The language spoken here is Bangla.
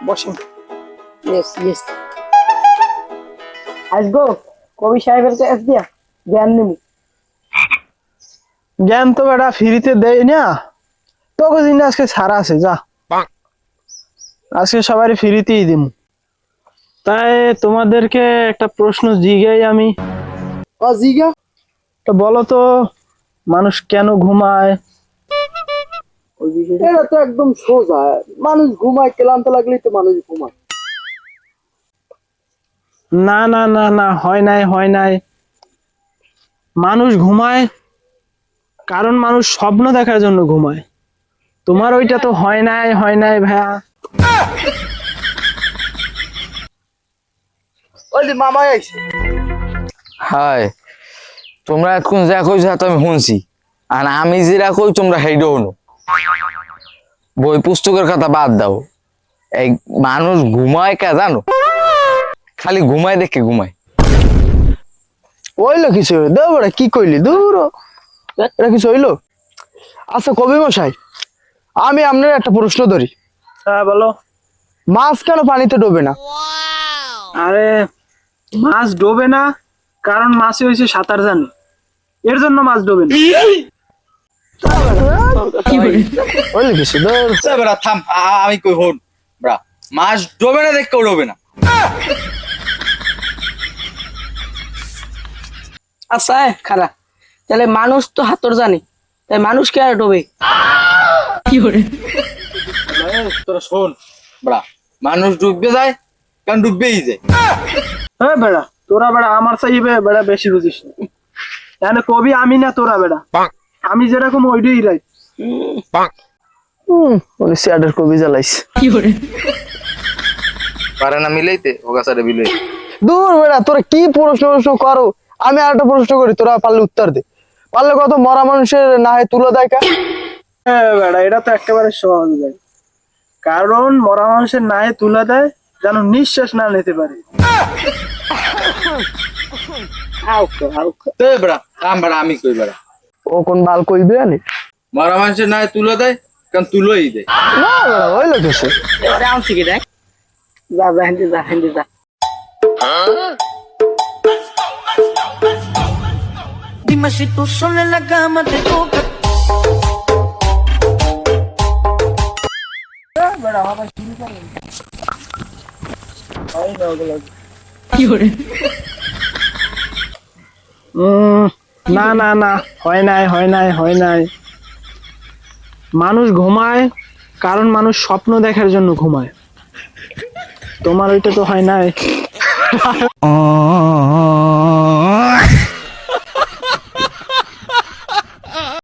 বসেন। ইয়েস ইয়েস, আসবো কবি সাহেবের কাছ দিয়া জ্ঞান নেব। জ্ঞান তো বেটা ফ্রিতে দেয় না, তোকে দিন আজকে ছাড়া আছে, যা আজকে সবারই ফ্রিতেই দিম। তাই তোমাদেরকে একটা প্রশ্ন জিজ্ঞাই আমি, জিগা। তো বলো তো মানুষ কেন ঘুমায়? এটা তো একদম সোজা, মানুষ ঘুমায়, ক্লান্ত লাগলেই তো মানুষ ঘুমায়। না না না না, হয় নাই হয় নাই। মানুষ ঘুমায় কারণ মানুষ স্বপ্ন দেখার জন্য ঘুমায়। তোমার ওইটা তো হয় নাই হয় নাই ভাইয়া। ওই যে মামাই আইছে। হাই, তোমরা এখন যা কইছো তা তো আমি শুনছি, আর আমি যেটা কই তোমরা সেইটাও শোনো। বই পুস্তকের কথা বাদ দাও, এই মানুষ ঘুমায় কে জানো? খালি ঘুমায় দেখে ঘুমায়। ওইলো কিছু দেব বড়, কি কইলি দূর, এটা কিছু হইলো? আচ্ছা কবি মশাই, আমি আপনার একটা প্রশ্ন ধরি। হ্যাঁ বলো। মাছ কেন পানিতে ডোবে না? আরে মাছ ডোবে না কারণ মাছে হয়েছে সাঁতার জানে, এর জন্য মাছ ডোবে না। ওইলো কিছু দূর। বেড়া থাম, আমি কই হন বেড়া, মাছ ডোবে না দেখে ডোবে না। আচ্ছা খারাপ, তাহলে মানুষ তো হাতর জানে, তাই মানুষ কে আর ডোবে? তোরা শোন বেড়া, মানুষ ডুববে যায় কারণ ডুববেই যায়। হ্যাঁ বেড়া, তোরা বেড়া আমার চাইবে বেড়া বেশি বুঝিস না। তাহলে কবি আমি না তোরা বেড়া, আমি যেরকম ওইটাই রাই। ওই স্যাডের কবি জ্বালাইস। পারে না মিলাইতে ও গাছারে বিলাই। দূর বেড়া, তোরা কি প্রশ্ন করো, আমি আর একটা প্রশ্ন করি, তোরা পারলে উত্তর দে। পারলে কত মরা মানুষের না হয় তুলো দেয় কা? হ্যাঁ বেড়া, এটা তো একেবারে সহজ ভাই, কারণ মরা মানুষের নাহে তুলে দেয় যেন নিঃশ্বাস না নিতে পারে। বেড়া থাম বেড়া, আমি কই বেড়া, ও কোন বাল কইবে আনি? মরা মানুষের নাই তুলে দেয় কারণ তুলোই দেয়। না বেড়া, ওই লোক এসে এবারে আনছি কি দেখ, যা যা হিন্দি যা হিন্দি যা। Dime si tú sola en la cama te toca. না না না, হয় নাই হয় নাই হয় নাই। মানুষ ঘুমায় কারণ মানুষ স্বপ্ন দেখার জন্য ঘুমায়। তোমার ওইটা তো হয় নাই।